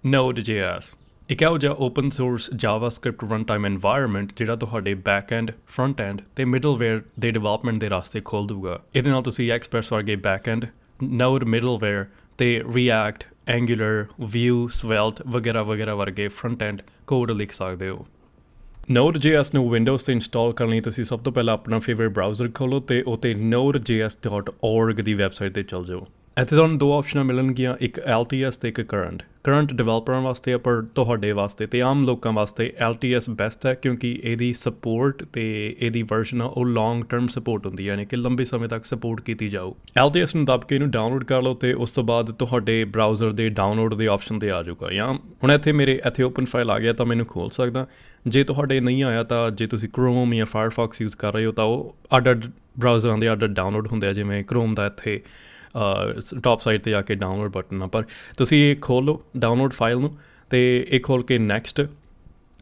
Node.js ਇੱਕ ਇਹੋ ਜਿਹਾ open source JavaScript runtime environment ਜਿਹੜਾ ਤੁਹਾਡੇ ਬੈਕ ਐਂਡ ਫਰੰਟ ਐਂਡ ਤੇ ਮਿਡਲਵੇਅਰ ਦੇ ਡਿਵੈਲਪਮੈਂਟ ਦੇ ਰਾਸਤੇ ਖੋਲ੍ਹ ਦੂਗਾ। ਇਹਦੇ ਨਾਲ ਤੁਸੀਂ ਐਕਸਪ੍ਰੈਸ ਵਰਗੇ ਬੈਕ ਐਂਡ, ਨੋਡ ਮਿਡਲਵੇਅਰ ਤੇ ਰਿਐਕਟ, ਐਂਗੂਲਰ, ਵਿਊ, ਸਵੈਲਟ ਵਗੈਰਾ ਵਗੈਰਾ ਵਰਗੇ ਫਰੰਟ ਐਂਡ ਕੋਡ ਲਿਖ ਸਕਦੇ ਹੋ। Node.js ਨੂੰ ਵਿੰਡੋਜ਼ 'ਤੇ ਇੰਸਟਾਲ ਕਰਨ ਲਈ ਤੁਸੀਂ ਸਭ ਤੋਂ ਪਹਿਲਾਂ ਆਪਣਾ ਫੇਵਰੇਟ ਬਰਾਊਜ਼ਰ ਖੋਲ੍ਹੋ ਅਤੇ ਉੱਤੇ nodejs.org ਦੀ ਵੈਬਸਾਈਟ 'ਤੇ ਚਲ ਜਾਓ। ਇੱਥੇ ਤੁਹਾਨੂੰ ਦੋ ਆਪਸ਼ਨਾਂ ਮਿਲਣਗੀਆਂ, ਇੱਕ LTS ਅਤੇ ਇੱਕ ਕਰੰਟ ਡਿਵੈਲਪਰਾਂ ਵਾਸਤੇ, ਪਰ ਤੁਹਾਡੇ ਵਾਸਤੇ ਅਤੇ ਆਮ ਲੋਕਾਂ ਵਾਸਤੇ LTS ਬੈਸਟ ਹੈ ਕਿਉਂਕਿ ਇਹਦੀ ਸਪੋਰਟ ਅਤੇ ਇਹਦੀ ਵਰਜ਼ਨ ਆ ਉਹ ਲੌਂਗ ਟਰਮ ਸਪੋਰਟ ਹੁੰਦੀ ਹੈ, ਯਾਨੀ ਕਿ ਲੰਬੇ ਸਮੇਂ ਤੱਕ ਸਪੋਰਟ ਕੀਤੀ ਜਾਊ। LTS ਨੂੰ ਦੱਬ ਕੇ ਇਹਨੂੰ ਡਾਊਨਲੋਡ ਕਰ ਲਓ ਅਤੇ ਉਸ ਤੋਂ ਬਾਅਦ ਤੁਹਾਡੇ ਬਰਾਊਜ਼ਰ ਦੇ ਡਾਊਨਲੋਡ ਦੇ ਆਪਸ਼ਨ 'ਤੇ ਆ ਜਾਊਗਾ। ਜਾਂ ਹੁਣ ਇੱਥੇ ਓਪਨ ਫਾਈਲ ਆ ਗਿਆ ਤਾਂ ਮੈਨੂੰ ਖੋਲ੍ਹ ਸਕਦਾ। ਜੇ ਤੁਹਾਡੇ ਨਹੀਂ ਆਇਆ ਤਾਂ ਜੇ ਤੁਸੀਂ ਕ੍ਰੋਮ ਜਾਂ ਫਾਇਰਫੌਕਸ ਯੂਜ਼ ਕਰ ਰਹੇ ਹੋ ਤਾਂ ਉਹ ਅੱਡ ਬਰਾਊਜ਼ਰਾਂ ਦੇ ਅੱਡ ਡਾਊਨਲੋਡ ਹੁੰਦੇ ਆ, ਜਿਵੇਂ ਕ੍ਰੋਮ ਦਾ ਇੱਥੇ ਟੌਪ ਸਾਈਡ 'ਤੇ ਜਾ ਕੇ ਡਾਊਨਲੋਡ ਬਟਨ ਆ। ਪਰ ਤੁਸੀਂ ਇਹ ਖੋਲ੍ਹ ਲਓ ਡਾਊਨਲੋਡ ਫਾਈਲ ਨੂੰ ਅਤੇ ਇਹ ਖੋਲ੍ਹ ਕੇ ਨੈਕਸਟ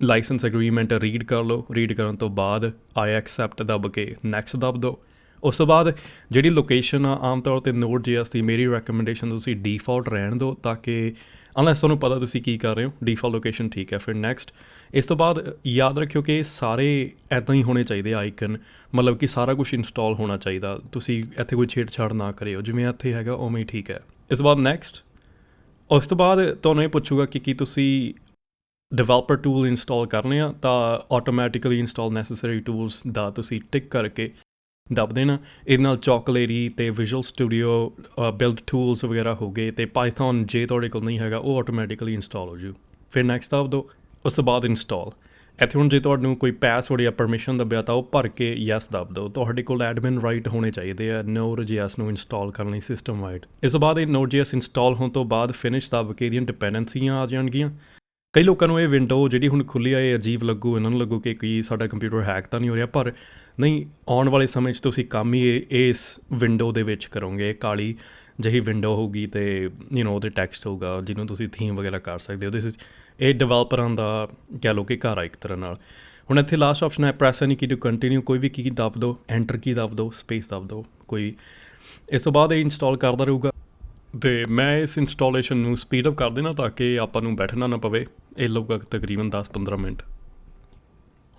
ਲਾਇਸੈਂਸ ਐਗਰੀਮੈਂਟ ਰੀਡ ਕਰ ਲਓ। ਰੀਡ ਕਰਨ ਤੋਂ ਬਾਅਦ ਆਈ ਐਕਸੈਪਟ ਦੱਬ ਕੇ ਨੈਕਸਟ ਦੱਬ ਦਿਓ। ਉਸ ਤੋਂ ਬਾਅਦ ਜਿਹੜੀ ਲੋਕੇਸ਼ਨ ਆ ਆਮ ਤੌਰ 'ਤੇ Node.js ਦੀ ਮੇਰੀ ਰੈਕਮੈਂਡੇਸ਼ਨ ਤੁਸੀਂ ਡੀਫਾਲਟ ਰਹਿਣ ਦਿਓ ਤਾਂ ਕਿ ਅਨਲੈਸ ਤੁਹਾਨੂੰ ਪਤਾ ਤੁਸੀਂ ਕੀ ਕਰ ਰਹੇ ਹੋ, ਡੀਫਾਲਟ ਲੋਕੇਸ਼ਨ ਠੀਕ ਹੈ। ਫਿਰ ਨੈਕਸਟ ਇਸ ਤੋਂ ਬਾਅਦ ਯਾਦ ਰੱਖਿਓ ਕਿ ਸਾਰੇ ਇੱਦਾਂ ਹੀ ਹੋਣੇ ਚਾਹੀਦੇ ਆਈਕਨ, ਮਤਲਬ ਕਿ ਸਾਰਾ ਕੁਛ ਇੰਸਟਾਲ ਹੋਣਾ ਚਾਹੀਦਾ। ਤੁਸੀਂ ਇੱਥੇ ਕੋਈ ਛੇੜਛਾੜ ਨਾ ਕਰਿਓ, ਜਿਵੇਂ ਇੱਥੇ ਹੈਗਾ ਉਵੇਂ ਹੀ ਠੀਕ ਹੈ। ਇਸ ਤੋਂ ਬਾਅਦ ਨੈਕਸਟ, ਉਸ ਤੋਂ ਬਾਅਦ ਤੁਹਾਨੂੰ ਇਹ ਪੁੱਛੂਗਾ ਕਿ ਕੀ ਤੁਸੀਂ ਡਿਵੈਲਪਰ ਟੂਲ ਇੰਸਟਾਲ ਕਰਨੇ ਆ, ਤਾਂ ਆਟੋਮੈਟਿਕਲੀ ਇੰਸਟਾਲ ਨੈਸੈਸਰੀ ਟੂਲਸ ਦਾ ਤੁਸੀਂ ਟਿਕ ਕਰਕੇ ਦੱਬ ਦੇਣਾ। ਇਹਦੇ ਨਾਲ ਚੌਕਲੇਰੀ ਅਤੇ ਵਿਜ਼ੂਅਲ ਸਟੂਡੀਓ ਬਿਲਡ ਟੂਲਸ ਵਗੈਰਾ ਹੋ ਗਏ ਅਤੇ ਪਾਈਥਨ ਜੇ ਤੁਹਾਡੇ ਕੋਲ ਨਹੀਂ ਹੈਗਾ ਉਹ ਆਟੋਮੈਟਿਕਲੀ ਇੰਸਟਾਲ ਹੋ ਜੂ। ਫਿਰ ਨੈਕਸਟ ਦੱਬ ਦਿਓ। ਉਸ ਤੋਂ ਬਾਅਦ ਇੰਸਟਾਲ। ਇੱਥੇ ਹੁਣ ਜੇ ਤੁਹਾਨੂੰ ਕੋਈ ਪਾਸਵਰਡ ਜਾਂ ਪਰਮਿਸ਼ਨ ਦੱਬਿਆ ਤਾਂ ਉਹ ਭਰ ਕੇ ਯੈਸ ਦੱਬ ਦਿਓ। ਤੁਹਾਡੇ ਕੋਲ ਐਡਮਿਨ ਰਾਈਟ ਹੋਣੇ ਚਾਹੀਦੇ ਆ Node.js ਨੂੰ ਇੰਸਟਾਲ ਕਰਨ ਲਈ ਸਿਸਟਮ ਵਾਈਡ। ਇਸ ਤੋਂ ਬਾਅਦ ਇਹ Node.js ਇੰਸਟਾਲ ਹੋਣ ਤੋਂ ਬਾਅਦ ਫਿਨਿਸ਼ ਦੱਬ ਕੇ ਇਹਦੀਆਂ ਡਿਪੈਂਡੈਂਸੀਆਂ ਆ ਜਾਣਗੀਆਂ। ਕਈ ਲੋਕਾਂ ਨੂੰ ਇਹ ਵਿੰਡੋ ਜਿਹੜੀ ਹੁਣ ਖੁੱਲ੍ਹੀ ਆ ਇਹ ਅਜੀਬ ਲੱਗੂ, ਇਹਨਾਂ ਨੂੰ ਲੱਗੂ ਕਿ ਕੀ ਸਾਡਾ ਕੰਪਿਊਟਰ ਹੈਕ ਤਾਂ ਨਹੀਂ ਹੋ ਰਿਹਾ, ਪਰ ਨਹੀਂ, ਆਉਣ ਵਾਲੇ ਸਮੇਂ 'ਚ ਤੁਸੀਂ ਕੰਮ ਹੀ ਇਸ ਵਿੰਡੋ ਦੇ ਵਿੱਚ ਕਰੋਗੇ। ਕਾਲੀ ਜਿਹੀ ਵਿੰਡੋ ਹੋਊਗੀ ਅਤੇ ਉਹਦੇ ਟੈਕਸਟ ਹੋਊਗਾ ਜਿਹਨੂੰ ਤੁਸੀਂ ਥੀਮ ਵਗੈਰਾ ਕਰ ਸਕਦੇ ਹੋ। ਇਹ ਡਿਵੈਲਪਰਾਂ ਦਾ ਕਹਿ ਲਓ ਕਿ ਘਰ ਆ ਇੱਕ ਤਰ੍ਹਾਂ ਨਾਲ। ਹੁਣ ਇੱਥੇ ਲਾਸਟ ਆਪਸ਼ਨ ਹੈ press any key to continue. ਕੋਈ ਵੀ ਕੀ ਦੱਬ ਦਿਓ, ਐਂਟਰ ਕੀ ਦੱਬ ਦਿਓ, ਸਪੇਸ ਦੱਬ ਦਿਓ ਕੋਈ। ਇਸ ਤੋਂ ਬਾਅਦ ਇਹ ਇੰਸਟਾਲ ਕਰਦਾ ਰਹੂਗਾ ਅਤੇ ਮੈਂ ਇਸ ਇੰਸਟਾਲੇਸ਼ਨ ਨੂੰ ਸਪੀਡ ਅਪ ਕਰ ਦੇਣਾ ਤਾਂ ਕਿ ਆਪਾਂ ਨੂੰ ਬੈਠਣਾ ਨਾ ਪਵੇ। ਇਹ ਲੱਗੂਗਾ ਤਕਰੀਬਨ 10-15 ਮਿੰਟ।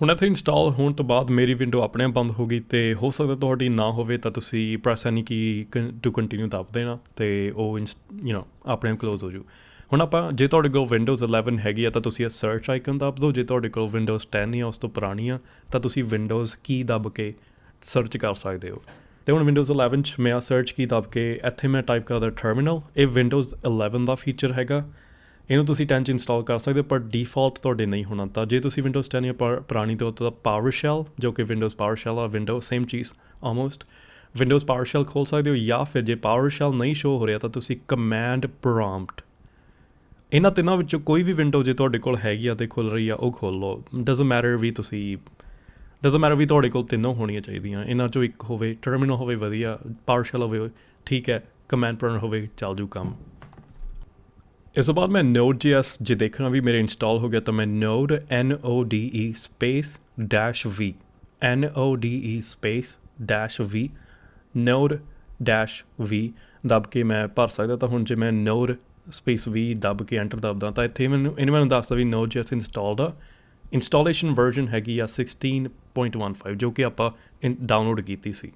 ਹੁਣ ਇੱਥੇ ਇੰਸਟਾਲ ਹੋਣ ਤੋਂ ਬਾਅਦ ਮੇਰੀ ਵਿੰਡੋ ਆਪਣੇ ਆਪ ਬੰਦ ਹੋ ਗਈ ਅਤੇ ਹੋ ਸਕਦਾ ਤੁਹਾਡੀ ਨਾ ਹੋਵੇ ਤਾਂ ਤੁਸੀਂ press any key to continue ਦੱਬ ਦੇਣਾ ਅਤੇ ਉਹ ਆਪਣੇ ਆਪ ਕਲੋਜ਼ ਹੋ ਜੂ। ਹੁਣ ਆਪਾਂ ਜੇ ਤੁਹਾਡੇ ਕੋਲ ਵਿੰਡੋਜ਼ 11 ਹੈਗੀ ਆ ਤਾਂ ਤੁਸੀਂ ਇਹ ਸਰਚ ਆਈਕਨ ਦੱਬ ਦਿਓ। ਜੇ ਤੁਹਾਡੇ ਕੋਲ ਵਿੰਡੋਜ਼ 10 ਜਾਂ ਉਸ ਤੋਂ ਪੁਰਾਣੀ ਆ ਤਾਂ ਤੁਸੀਂ ਵਿੰਡੋਜ਼ ਕੀ ਦੱਬ ਕੇ ਸਰਚ ਕਰ ਸਕਦੇ ਹੋ। ਅਤੇ ਹੁਣ ਵਿੰਡੋਜ਼ 11 'ਚ ਮੈਂ ਸਰਚ ਕੀ ਦੱਬ ਕੇ ਇੱਥੇ ਮੈਂ ਟਾਈਪ ਕਰਦਾ ਟਰਮੀਨਲ। ਇਹ ਵਿੰਡੋਜ਼ 11 ਦਾ ਫੀਚਰ ਹੈਗਾ, ਇਹਨੂੰ ਤੁਸੀਂ 10 'ਚ ਇੰਸਟਾਲ ਕਰ ਸਕਦੇ ਹੋ, ਪਰ ਡੀਫਾਲਟ ਤੁਹਾਡੇ ਨਹੀਂ ਹੋਣਾ। ਤਾਂ ਜੇ ਤੁਸੀਂ ਵਿੰਡੋਜ਼ 10 ਜਾਂ ਪੁਰਾਣੀ ਤੋਂ ਪਾਵਰ ਸ਼ੈਲ, ਜੋ ਕਿ ਵਿੰਡੋਜ਼ ਪਾਵਰ ਸ਼ੈਲ ਆ, ਵਿੰਡੋ ਸੇਮ ਚੀਜ਼ ਆਲਮੋਸਟ, ਵਿੰਡੋਜ਼ ਪਾਵਰ ਸ਼ੈਲ ਖੋਲ੍ਹ ਸਕਦੇ ਹੋ। ਜਾਂ ਫਿਰ ਜੇ ਪਾਵਰ ਸ਼ੈਲ ਨਹੀਂ ਸ਼ੋ ਹੋ ਰਿਹਾ ਤਾਂ ਤੁਸੀਂ ਕਮੈਂਡ ਪ੍ਰੋਂਪਟ, ਇਹਨਾਂ ਤਿੰਨਾਂ ਵਿੱਚੋਂ ਕੋਈ ਵੀ ਵਿੰਡੋ ਜੇ ਤੁਹਾਡੇ ਕੋਲ ਹੈਗੀ ਆ ਅਤੇ ਖੁੱਲ੍ਹ ਰਹੀ ਆ ਉਹ ਖੋਲ੍ਹ ਲਓ। ਡਜ਼ਨਟ ਮੈਟਰ ਵੀ ਤੁਹਾਡੇ ਕੋਲ ਤਿੰਨੋਂ ਹੋਣੀਆਂ ਚਾਹੀਦੀਆਂ। ਇਹਨਾਂ 'ਚੋਂ ਇੱਕ ਹੋਵੇ, ਟਰਮੀਨਲ ਹੋਵੇ ਵਧੀਆ, ਪਾਵਰ ਸ਼ੈਲ ਹੋਵੇ ਠੀਕ ਹੈ, ਕਮੈਂਡ ਪ੍ਰੋਂਪਟ ਹੋਵੇ ਚੱਲ ਜੂ ਕੰਮ। ਇਸ ਤੋਂ ਬਾਅਦ ਮੈਂ Node.js ਜੇ ਦੇਖਣਾ ਵੀ ਮੇਰੇ ਇੰਸਟਾਲ ਹੋ ਗਿਆ ਤਾਂ ਮੈਂ Node NODE space -V NODE space -V Node-V ਦੱਬ ਕੇ ਮੈਂ ਭਰ ਸਕਦਾ। ਤਾਂ ਹੁਣ ਜੇ ਮੈਂ Node ਸਪੇਸ V ਦੱਬ ਕੇ ਐਂਟਰ ਦੱਬਦਾ ਤਾਂ ਇੱਥੇ ਮੈਨੂੰ ਦੱਸਦਾ ਵੀ Node.js ਇੰਸਟਾਲਡ ਆ। ਇੰਸਟਾਲੇਸ਼ਨ ਵਰਜ਼ਨ ਹੈਗੀ ਆ 16.15 ਜੋ ਕਿ ਆਪਾਂ ਡਾਊਨਲੋਡ ਕੀਤੀ ਸੀ।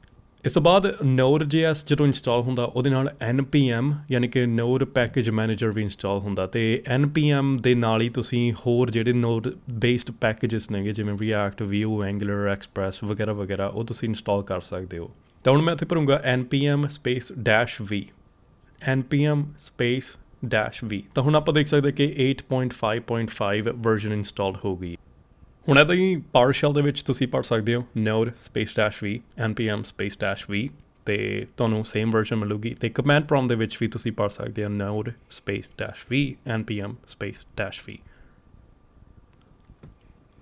ਇਸ ਤੋਂ ਬਾਅਦ Node.js ਜਦੋਂ ਇੰਸਟਾਲ ਹੁੰਦਾ ਉਹਦੇ ਨਾਲ NPM ਯਾਨੀ ਕਿ Node ਪੈਕੇਜ ਮੈਨੇਜਰ ਵੀ ਇੰਸਟਾਲ ਹੁੰਦਾ ਅਤੇ NPM ਦੇ ਨਾਲ ਹੀ ਤੁਸੀਂ ਹੋਰ ਜਿਹੜੇ Node ਬੇਸਡ ਪੈਕੇਜਸ ਨੇਗੇ ਜਿਵੇਂ ਰਿਐਕਟ, ਵਿਊ, ਐਂਗੂਲਰ, ਐਕਸਪ੍ਰੈਸ ਵਗੈਰਾ ਵਗੈਰਾ ਉਹ ਤੁਸੀਂ ਇੰਸਟਾਲ ਕਰ ਸਕਦੇ ਹੋ। ਤਾਂ ਹੁਣ ਮੈਂ ਇੱਥੇ ਭਰੂੰਗਾ NPM space -V NPM space -V। ਤਾਂ ਹੁਣ ਆਪਾਂ ਦੇਖ ਸਕਦੇ ਕਿ 8.5.5 ਵਰਜ਼ਨ ਇੰਸਟਾਲ ਹੋ ਗਈ। ਹੁਣ ਇੱਦਾਂ ਹੀ ਪਾਵਰ ਸ਼ੈਲ ਦੇ ਵਿੱਚ ਤੁਸੀਂ ਪੜ੍ਹ ਸਕਦੇ ਹੋ Node space -V NPM space -V ਅਤੇ ਤੁਹਾਨੂੰ ਸੇਮ ਵਰਜ਼ਨ ਮਿਲੂਗੀ। ਅਤੇ ਕਮੈਂਡ ਪ੍ਰੋਂਪਟ ਦੇ ਵਿੱਚ ਵੀ ਤੁਸੀਂ ਪੜ੍ਹ ਸਕਦੇ ਹੋ Node space -V NPM space -V।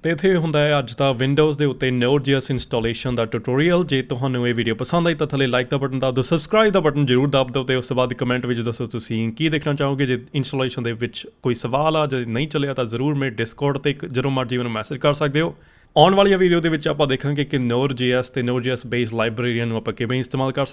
ਅਤੇ ਇੱਥੇ ਹੁੰਦਾ ਹੈ ਅੱਜ ਦਾ ਵਿੰਡੋਜ਼ ਦੇ ਉੱਤੇ Node.js ਇੰਸਟਾਲੇਸ਼ਨ ਦਾ ਟਿਊਟੋਰੀਅਲ। ਜੇ ਤੁਹਾਨੂੰ ਇਹ ਵੀਡੀਓ ਪਸੰਦ ਆਈ ਤਾਂ ਥੱਲੇ ਲਾਈਕ ਦਾ ਬਟਨ ਦੱਬ ਦਿਓ, ਸਬਸਕ੍ਰਾਈਬ ਦਾ ਬਟਨ ਜ਼ਰੂਰ ਦੱਬ ਦਿਓ ਅਤੇ ਉਸ ਤੋਂ ਬਾਅਦ ਕਮੈਂਟ ਵਿੱਚ ਦੱਸੋ ਤੁਸੀਂ ਕੀ ਦੇਖਣਾ ਚਾਹੋਗੇ। ਜੇ ਇੰਸਟਾਲੇਸ਼ਨ ਦੇ ਵਿੱਚ ਕੋਈ ਸਵਾਲ ਆ, ਜੇ ਨਹੀਂ ਚੱਲਿਆ ਤਾਂ ਜ਼ਰੂਰ ਮੇਰੇ ਡਿਸਕੌਰਡ 'ਤੇ ਜਦੋਂ ਮਰਜ਼ੀ ਮੈਨੂੰ ਮੈਸੇਜ ਕਰ ਸਕਦੇ ਹੋ। ਆਉਣ ਵਾਲੀਆਂ ਵੀਡੀਓ ਦੇ ਵਿੱਚ ਆਪਾਂ ਦੇਖਾਂਗੇ ਕਿ Node.js ਅਤੇ Node.js ਬੇਸ ਲਾਇਬ੍ਰੇਰੀਆਂ ਨੂੰ ਆਪਾਂ ਕਿਵੇਂ ਇਸਤੇਮਾਲ ਕਰ ਸਕਦੇ।